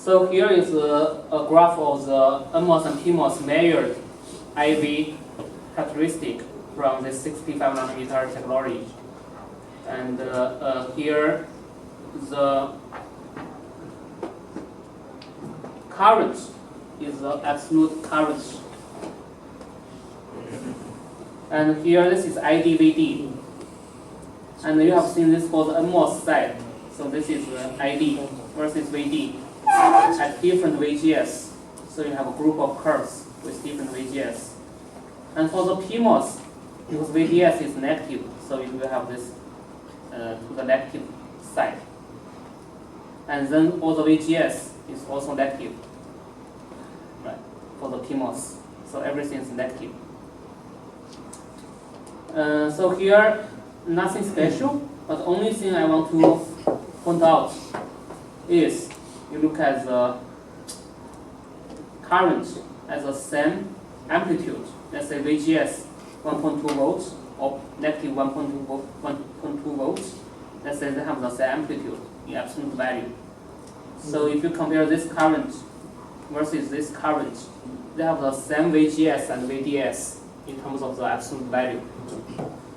So here is a graph of the NMOS and PMOS measured IV characteristic from this 65 nanometer technology. And here the current is the absolute current. And here this is IDVD. And you have seen this for the NMOS side. So this is ID versus VD at different VGS. So you have a group of curves with different VGS. And for the PMOS, because VGS is negative, so you will have this to the negative side. And then all the VGS is also negative, right, for the PMOS. So everything is negative. So here, nothing special, but the only thing I want to point out is you look at the current as the same amplitude. Let's say VGS 1.2 volts or negative 1.2 volts. Let's say they have the same amplitude in absolute value. So if you compare this current versus this current, they have the same VGS and VDS in terms of the absolute value.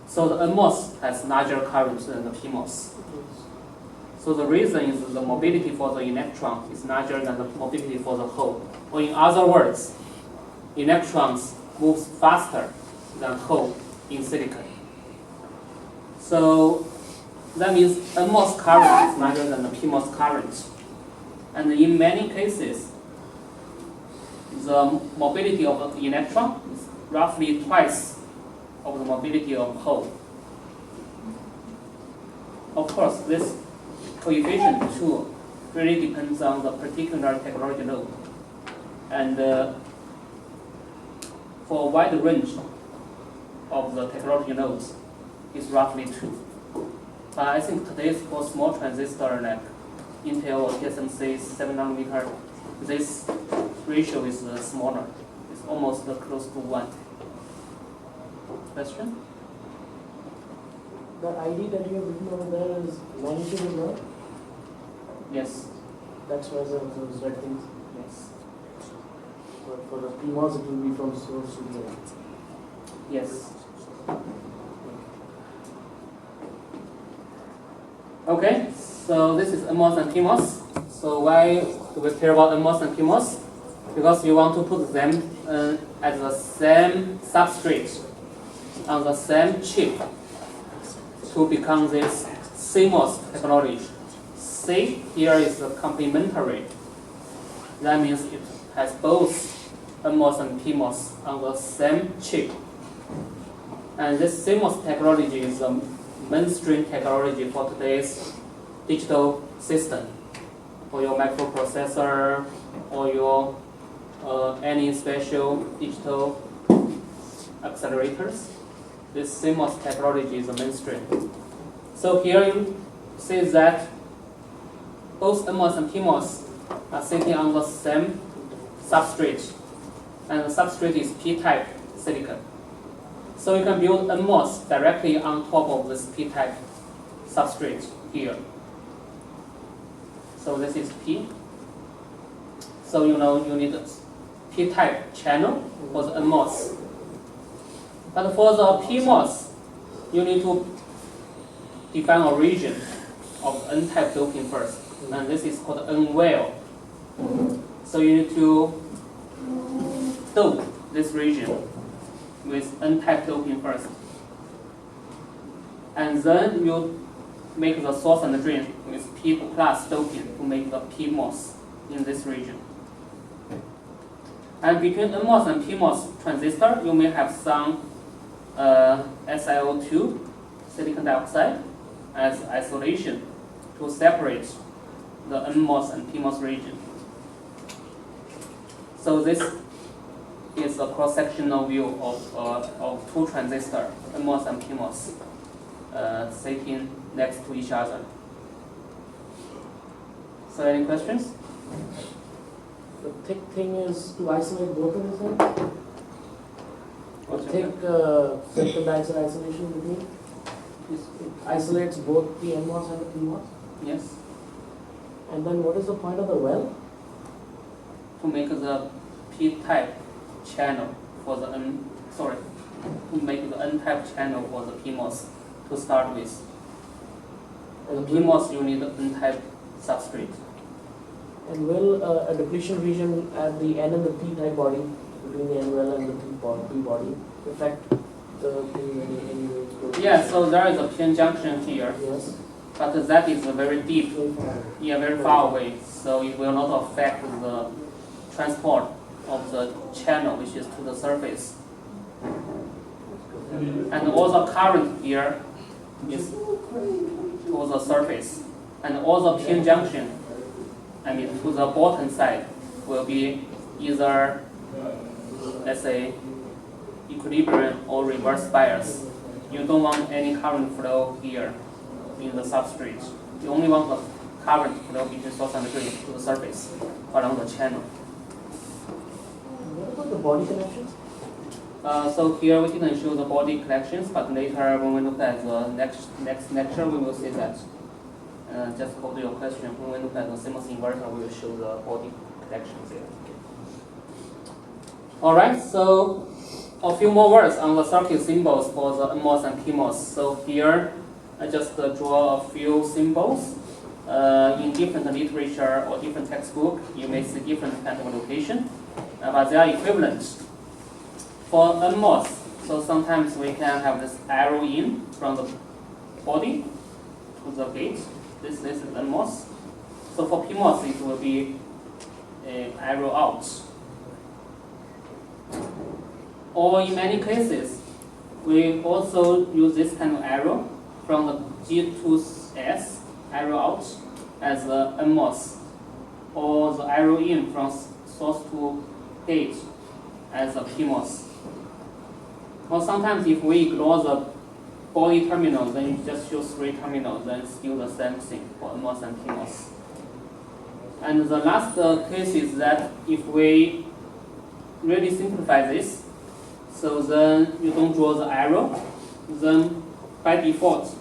So the NMOS has larger current than the PMOS. So the reason is the mobility for the electron is larger than the mobility for the hole. Or in other words, electrons move faster than hole in silicon. So that means NMOS current is larger than the PMOS current. And in many cases, the mobility of the electron is roughly twice of the mobility of hole. Of course, this coefficient 2 really depends on the particular technology node. And for a wide range of the technology nodes, it's roughly 2. But I think today for small transistor like Intel or TSMC 7 nanometer, this ratio is smaller. It's almost close to 1. Question? The ID that you have written over there is magnitude as well? Yes. That's why those red things. Yes. But for the PMOS, it will be from source to drain. Yes. Okay, so this is NMOS and PMOS. So why do we care about NMOS and PMOS? Because you want to put them at the same substrate on the same chip to become this CMOS technology. C here is complementary. That means it has both NMOS and PMOS on the same chip. And this CMOS technology is a mainstream technology for today's digital system, for your microprocessor or your any special digital accelerators. This CMOS technology is a mainstream. So here you see that both NMOS and PMOS are sitting on the same substrate, and the substrate is P-type silicon. So you can build NMOS directly on top of this P-type substrate here. So this is P. So you know you need a P-type channel for the NMOS. But for the PMOS, you need to define a region of N-type doping first. And this is called N-well. So you need to dope this region with N-type doping first. And then you make the source and the drain with P plus doping to make the PMOS in this region. And between NMOS and PMOS transistor, you may have some SiO2, silicon dioxide, as isolation to separate the NMOS and PMOS region. So this is a cross-sectional view of two transistors, NMOS and PMOS, sitting next to each other. So any questions? The thick thing is to isolate both of them? What's Thick silicon dioxide isolation between? It isolates both the NMOS and the PMOS? Yes. And then what is the point of the well? to make the p-type channel for the to make the n-type channel for the PMOS to start with. For the PMOS, you need n-type substrate. And will a depletion region at the N and the P-type body, between the N-well and the P body, affect the thing any way? Yeah, so there is a PN junction here, Yes. but that is very deep, Very far. yeah, very far away, so it will not affect the transport of the channel, which is to the surface. And all the current here is to the surface, and all the PN junction, to the bottom side, will be either, let's say, equilibrium or reverse bias. You don't want any current flow here in the substrate. You only want the current flow between source and drain to the surface along the channel. What about the body connections? So here we didn't show the body connections, but later when we look at the next lecture, we will see that. Just hold your question. When we look at the CMOS inverter, we will show the body connections here. All right, so a few more words on the circuit symbols for the NMOS and PMOS. So here, I just draw a few symbols. In different literature or different textbook, you may see different kind of notation, but they are equivalent. For NMOS, so sometimes we can have this arrow in from the body to the gate. This is NMOS. So for PMOS, it will be an arrow out. Or in many cases, we also use this kind of arrow from the G to S, arrow out, as a NMOS. Or the arrow in from source to gate as a PMOS. Or sometimes if we ignore the body terminal, then you just show 3 terminals, then it's still the same thing for NMOS and PMOS. And the last case is that if we really simplify this, so then you don't draw the arrow, then by default,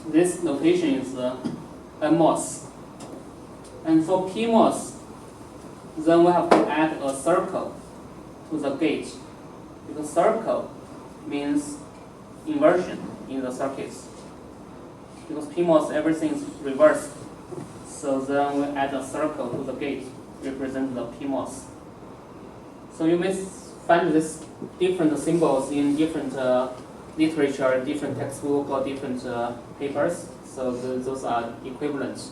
this notation is NMOS. And for PMOS, then we have to add a circle to the gate. Because circle means inversion in the circuits. Because PMOS, everything is reversed. So then we add a circle to the gate, represent the PMOS. So you may find these different symbols in different literature, different textbook, or different papers. So those are equivalent.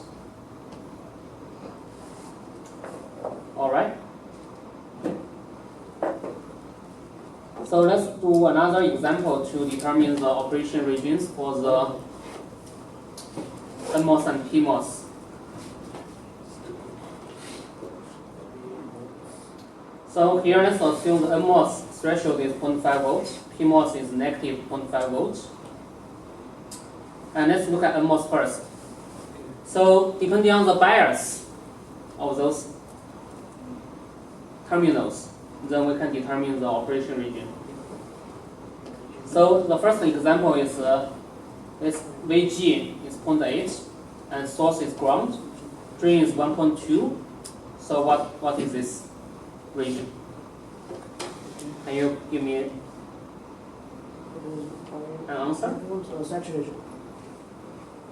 All right. So let's do another example to determine the operation regions for the NMOS and PMOS. So here let's assume the NMOS threshold is 0.5 volts, PMOS is negative 0.5 volts. And let's look at NMOS first. So depending on the bias of those terminals, then we can determine the operation region. So the first example is this VG is 0.8 and source is ground, drain is 1.2. So what is this region? Can you give me an answer? Saturation.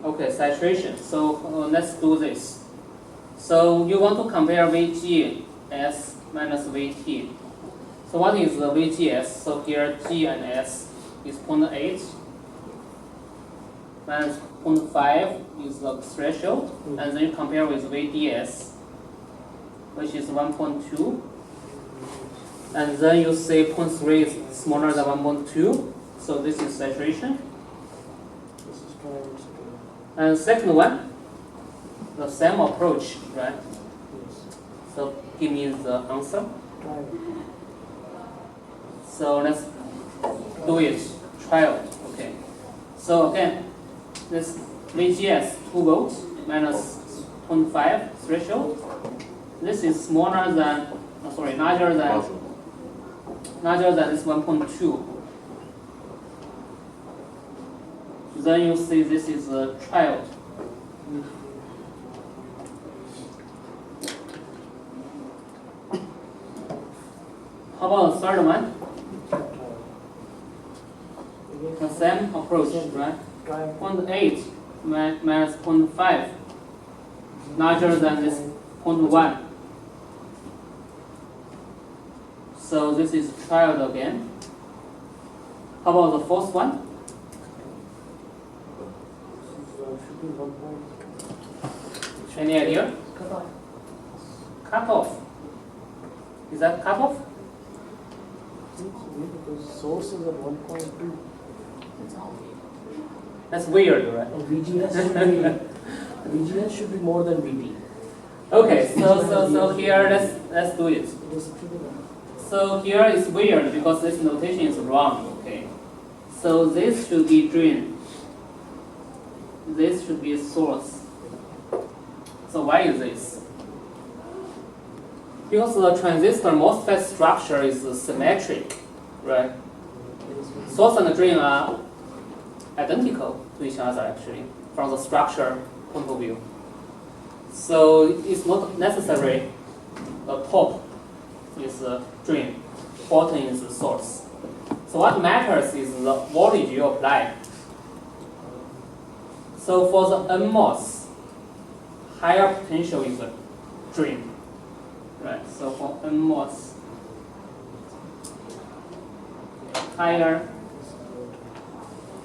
Okay, saturation. So let's do this. So you want to compare VGS minus VT. So what is the VGS? So here G and S is 0.8 minus 0.5 is the threshold, and then you compare with VDS, which is 1.2, and then you say 0.3 is smaller than 1.2, so this is saturation. This is current. And second one, the same approach, right? Yes. So give me the answer. Trial. So let's do it. Trial. Okay. So again, this VGS 2 volts minus 0.5 threshold. This is smaller than, larger than this 1.2. Then you see this is a trial. How about the third one? The same approach, right? 0.8 minus 0.5 larger than this 0.1. So this is tried again. How about the fourth one? Any idea? Cutoff. Is that cutoff? Because source is at 1.2. That's weird, right? And VGS should be more than VT. Okay, so here let's do it. So here is weird because this notation is wrong. Okay, so this should be drain. This should be source. So why is this? Because the transistor MOSFET structure is symmetric, right? Source and drain are identical to each other actually, from the structure point of view. So it's not necessary the top is the drain, bottom is the source. So what matters is the voltage you apply. So for the NMOS, higher potential is the drain. Right, so for NMOS, higher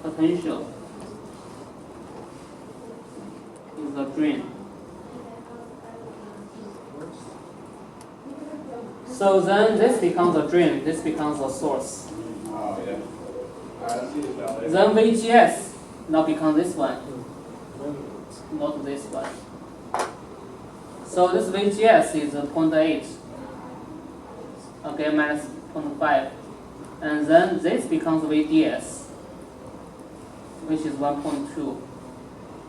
potential is the drain. So then this becomes a drain, this becomes a source. Oh, yeah. Then VGS now becomes this one, not this one. So this VGS is 0.8, okay, minus 0.5. And then this becomes VDS, which is 1.2.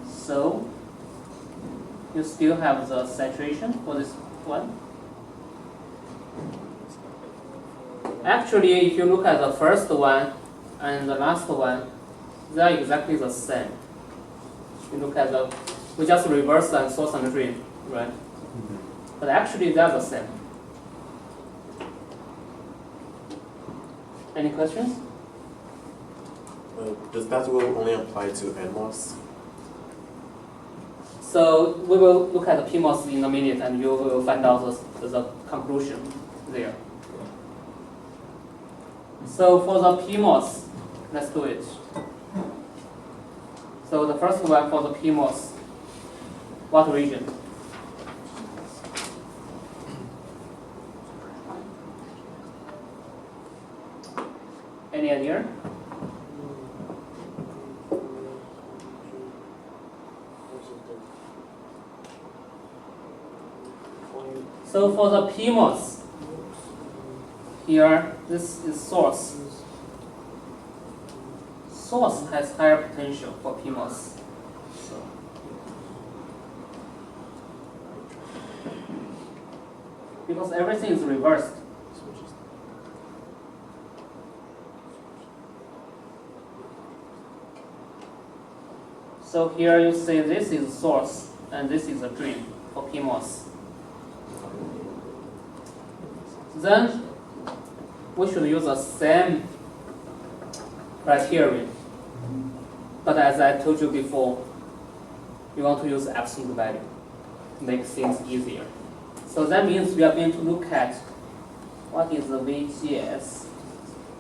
So you still have the saturation for this one. Actually, if you look at the first one and the last one, they are exactly the same. You look at we just reverse the source and drain, right? But actually, they are the same. Any questions? Does that rule only apply to NMOS? So we will look at the PMOS in a minute, and you will find out the conclusion there. So for the PMOS, let's do it. So the first one for the PMOS, what region? Any idea? So for the PMOS, here this is source. Source has higher potential for PMOS. So because everything is reversed. So here you see this is source and this is a drain for PMOS. Then we should use the same criteria. But as I told you before, you want to use absolute value to make things easier. So that means we are going to look at what is the VGS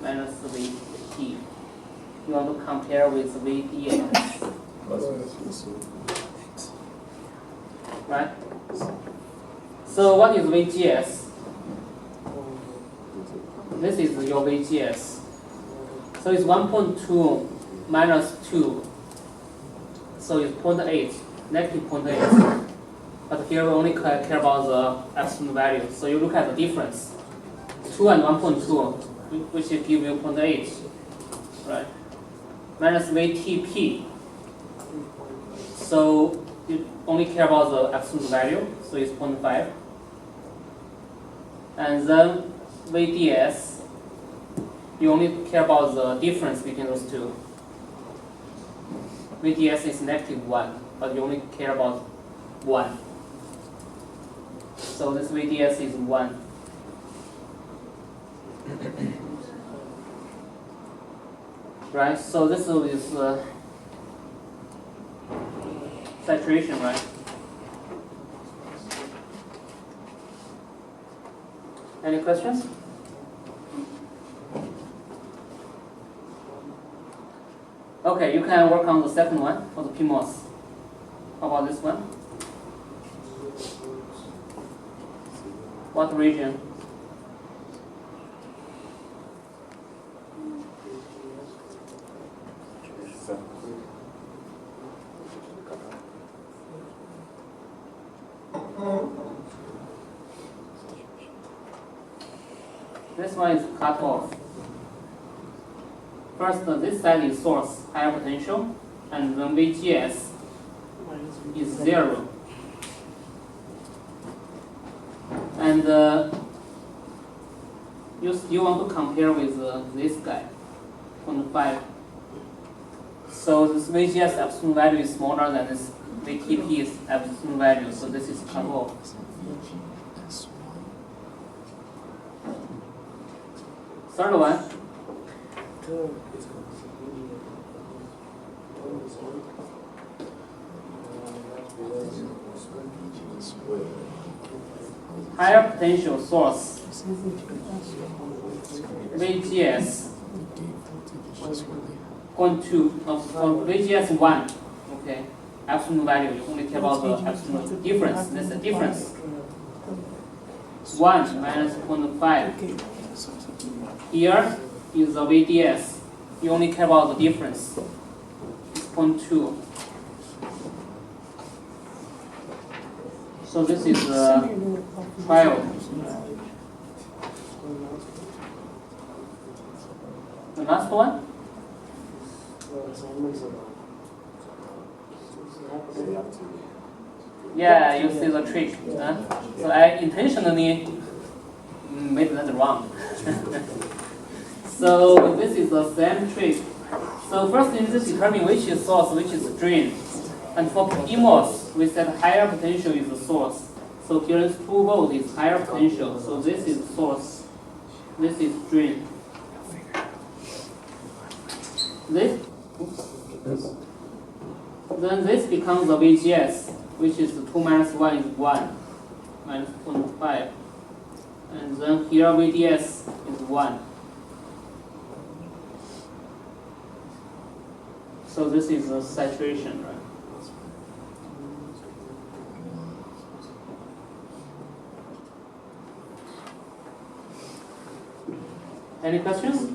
minus the VT. You want to compare with VDS. Right? So what is VGS? This is your VGS. So it's 1.2 minus 2. So it's 0.8, negative 0.8. But here we only care about the absolute value. So you look at the difference. 2 and 1.2, which will give you 0.8. Right? Minus VTP. So you only care about the absolute value, so it's 0.5. And then VDS, you only care about the difference between those two. VDS is negative 1, but you only care about 1. So this VDS is 1. Right, so this is saturation, right? Any questions? Okay, you can work on the second one for the PMOS. How about this one? What region? This one is cut off. First, this side is source, higher potential, and then VGS is 0. And you want to compare with this guy, 0.5. So this VGS absolute value is smaller than this VTP's absolute value, so this is cut off. Third one. Higher potential source, VGS 0.2, VGS 1, okay, absolute value, you only care about the absolute difference, that's the difference. 1 minus 0.5. Here is the VDS, you only care about the difference, it's 0.2. So this is 12. The last one? Yeah, you see the trick. So I intentionally made that wrong. So this is the same trick. So first you need to determine which is source, which is drain. And for PMOS, we said higher potential is the source. So here is 2 volt is higher potential. So this is source. This is drain. This, then this becomes the VGS, which is 2 minus 1 is 1, minus 0.5. And then here VDS is 1. So this is the saturation, right? Any questions?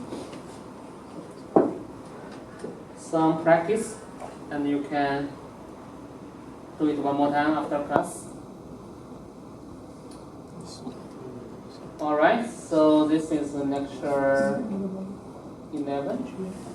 Some practice, and you can do it one more time after class. Alright, so this is lecture 11.